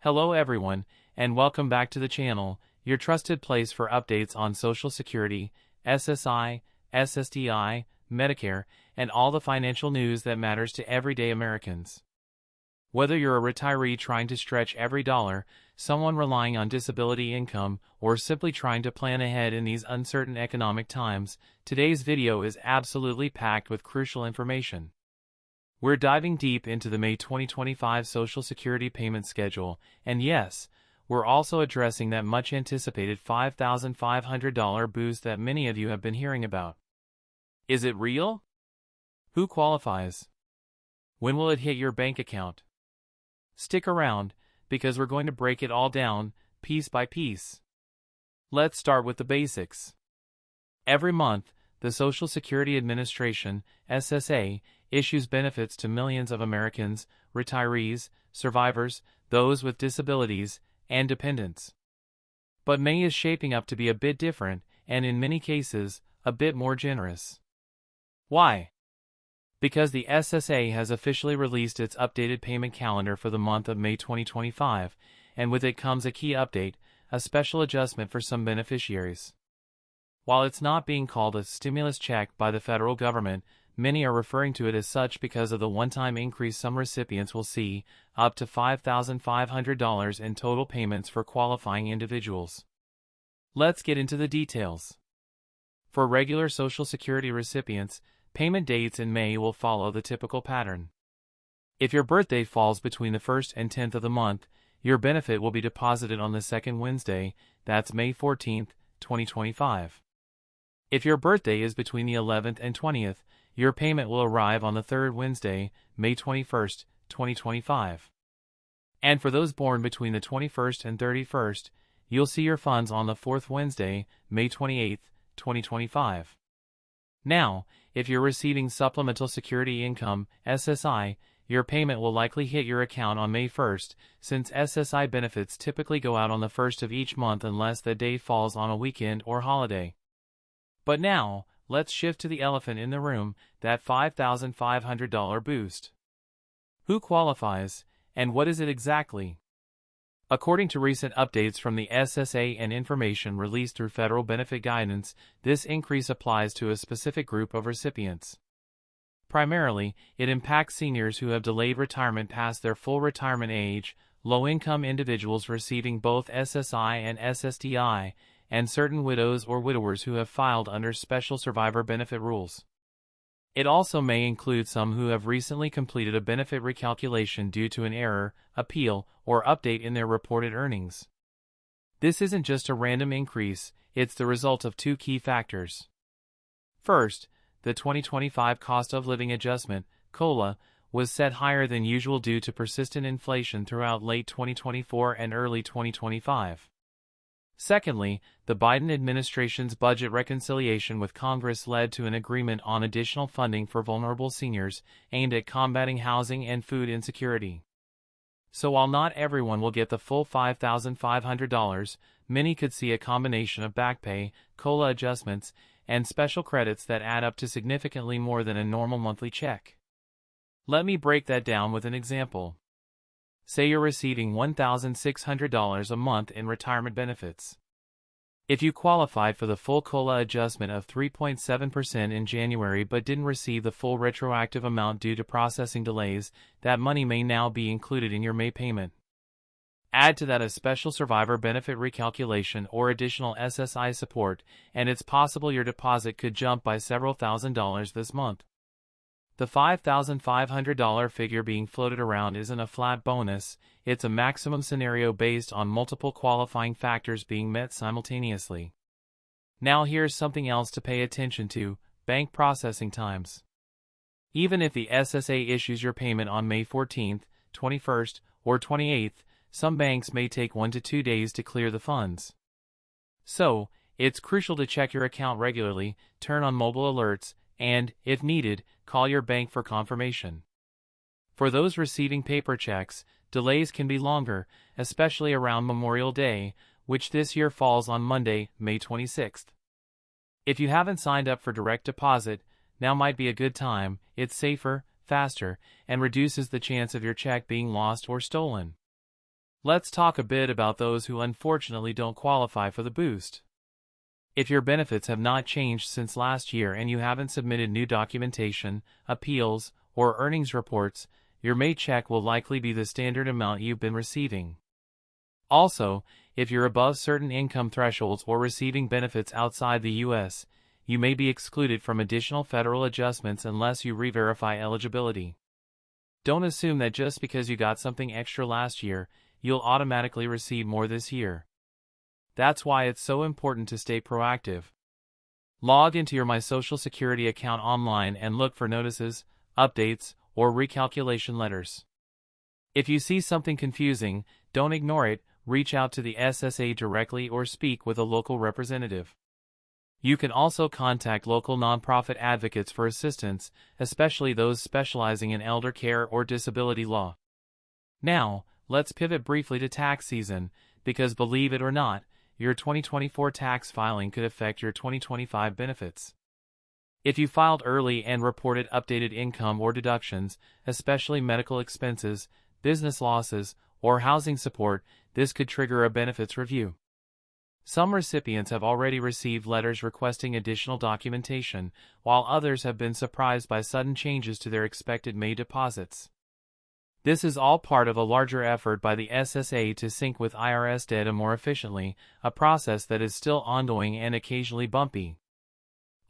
Hello everyone, and welcome back to the channel, your trusted place for updates on Social Security, SSI, Ssdi, Medicare, and all the financial news that matters to everyday Americans. Whether you're a retiree trying to stretch every dollar, someone relying on disability income, or simply trying to plan ahead in these uncertain economic times, today's video is absolutely packed with crucial information. We're diving deep into the May 2025 Social Security payment schedule, and yes, we're also addressing that much-anticipated $5,500 boost that many of you have been hearing about. Is it real? Who qualifies? When will it hit your bank account? Stick around, because we're going to break it all down, piece by piece. Let's start with the basics. Every month, the Social Security Administration, SSA, issues benefits to millions of Americans, retirees, survivors, those with disabilities, and dependents. But May is shaping up to be a bit different, and in many cases, a bit more generous. Why? Because the SSA has officially released its updated payment calendar for the month of May 2025, and with it comes a key update, a special adjustment for some beneficiaries. While it's not being called a stimulus check by the federal government, many are referring to it as such because of the one-time increase some recipients will see, up to $5,500 in total payments for qualifying individuals. Let's get into the details. For regular Social Security recipients, payment dates in May will follow the typical pattern. If your birthday falls between the 1st and 10th of the month, your benefit will be deposited on the second Wednesday, that's May 14th, 2025. If your birthday is between the 11th and 20th, your payment will arrive on the third Wednesday, May 21st, 2025. And for those born between the 21st and 31st, you'll see your funds on the fourth Wednesday, May 28th, 2025. Now, if you're receiving Supplemental Security Income, SSI, your payment will likely hit your account on May 1st, since SSI benefits typically go out on the 1st of each month unless the day falls on a weekend or holiday. But now, let's shift to the elephant in the room, that $5,500 boost. Who qualifies, and what is it exactly? According to recent updates from the SSA and information released through federal benefit guidance, this increase applies to a specific group of recipients. Primarily, it impacts seniors who have delayed retirement past their full retirement age, low-income individuals receiving both SSI and Ssdi, and certain widows or widowers who have filed under special survivor benefit rules. It also may include some who have recently completed a benefit recalculation due to an error, appeal, or update in their reported earnings. This isn't just a random increase, it's the result of two key factors. First, the 2025 Cost of Living Adjustment, COLA, was set higher than usual due to persistent inflation throughout late 2024 and early 2025. Secondly, the Biden administration's budget reconciliation with Congress led to an agreement on additional funding for vulnerable seniors aimed at combating housing and food insecurity. So while not everyone will get the full $5,500, many could see a combination of back pay, COLA adjustments, and special credits that add up to significantly more than a normal monthly check. Let me break that down with an example. Say you're receiving $1,600 a month in retirement benefits. If you qualified for the full COLA adjustment of 3.7% in January but didn't receive the full retroactive amount due to processing delays, that money may now be included in your May payment. Add to that a special survivor benefit recalculation or additional SSI support, and it's possible your deposit could jump by several $1,000s this month. The $5,500 figure being floated around isn't a flat bonus, it's a maximum scenario based on multiple qualifying factors being met simultaneously. Now here's something else to pay attention to, bank processing times. Even if the SSA issues your payment on May 14th, 21st, or 28th, some banks may take 1 to 2 days to clear the funds. So, it's crucial to check your account regularly, turn on mobile alerts, and, if needed, call your bank for confirmation. For those receiving paper checks, delays can be longer, especially around Memorial Day, which this year falls on Monday, May 26th. If you haven't signed up for direct deposit, now might be a good time. It's safer, faster, and reduces the chance of your check being lost or stolen. Let's talk a bit about those who unfortunately don't qualify for the boost. If your benefits have not changed since last year and you haven't submitted new documentation, appeals, or earnings reports, your May check will likely be the standard amount you've been receiving. Also, if you're above certain income thresholds or receiving benefits outside the U.S., you may be excluded from additional federal adjustments unless you re-verify eligibility. Don't assume that just because you got something extra last year, you'll automatically receive more this year. That's why it's so important to stay proactive. Log into your My Social Security account online and look for notices, updates, or recalculation letters. If you see something confusing, don't ignore it, reach out to the SSA directly or speak with a local representative. You can also contact local nonprofit advocates for assistance, especially those specializing in elder care or disability law. Now, let's pivot briefly to tax season, because believe it or not, your 2024 tax filing could affect your 2025 benefits. If you filed early and reported updated income or deductions, especially medical expenses, business losses, or housing support, this could trigger a benefits review. Some recipients have already received letters requesting additional documentation, while others have been surprised by sudden changes to their expected May deposits. This is all part of a larger effort by the SSA to sync with IRS data more efficiently, a process that is still ongoing and occasionally bumpy.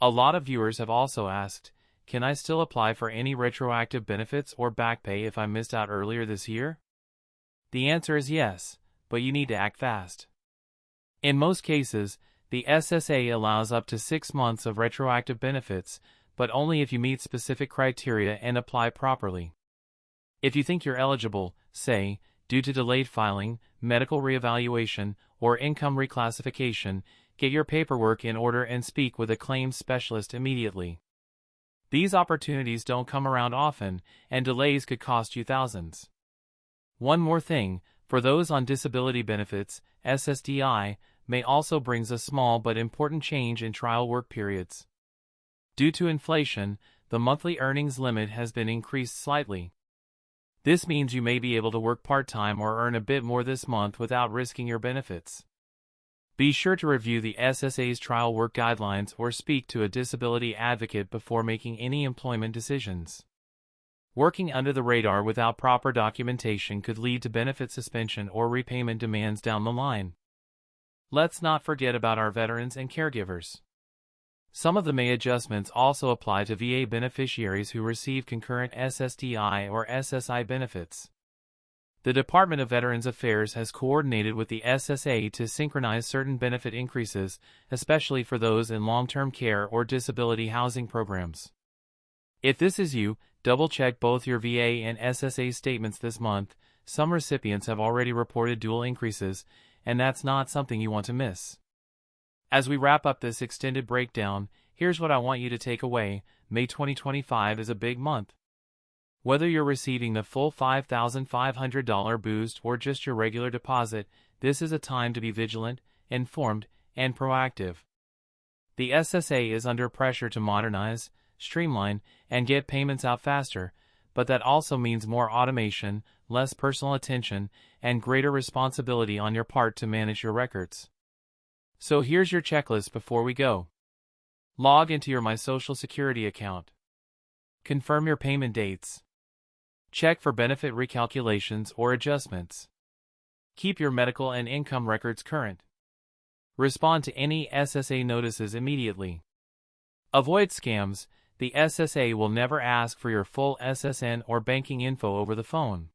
A lot of viewers have also asked, can I still apply for any retroactive benefits or back pay if I missed out earlier this year? The answer is yes, but you need to act fast. In most cases, the SSA allows up to 6 months of retroactive benefits, but only if you meet specific criteria and apply properly. If you think you're eligible, say, due to delayed filing, medical reevaluation, or income reclassification, get your paperwork in order and speak with a claims specialist immediately. These opportunities don't come around often, and delays could cost you thousands. One more thing, for those on disability benefits, Ssdi may also brings a small but important change in trial work periods. Due to inflation, the monthly earnings limit has been increased slightly. This means you may be able to work part-time or earn a bit more this month without risking your benefits. Be sure to review the SSA's trial work guidelines or speak to a disability advocate before making any employment decisions. Working under the radar without proper documentation could lead to benefit suspension or repayment demands down the line. Let's not forget about our veterans and caregivers. Some of the May adjustments also apply to VA beneficiaries who receive concurrent Ssdi or SSI benefits. The Department of Veterans Affairs has coordinated with the SSA to synchronize certain benefit increases, especially for those in long-term care or disability housing programs. If this is you, double-check both your VA and SSA statements this month. Some recipients have already reported dual increases, and that's not something you want to miss. As we wrap up this extended breakdown, here's what I want you to take away. May 2025 is a big month. Whether you're receiving the full $5,500 boost or just your regular deposit, this is a time to be vigilant, informed, and proactive. The SSA is under pressure to modernize, streamline, and get payments out faster, but that also means more automation, less personal attention, and greater responsibility on your part to manage your records. So here's your checklist before we go. Log into your My Social Security account. Confirm your payment dates. Check for benefit recalculations or adjustments. Keep your medical and income records current. Respond to any SSA notices immediately. Avoid scams. The SSA will never ask for your full SSN or banking info over the phone.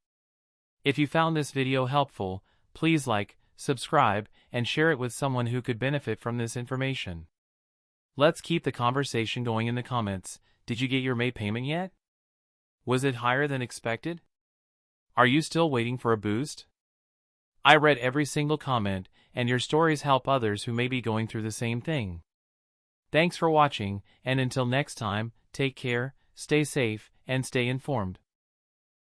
If you found this video helpful, please like, subscribe, and share it with someone who could benefit from this information. Let's keep the conversation going in the comments. Did you get your May payment yet? Was it higher than expected? Are you still waiting for a boost? I read every single comment, and your stories help others who may be going through the same thing. Thanks for watching, and until next time, take care, stay safe, and stay informed.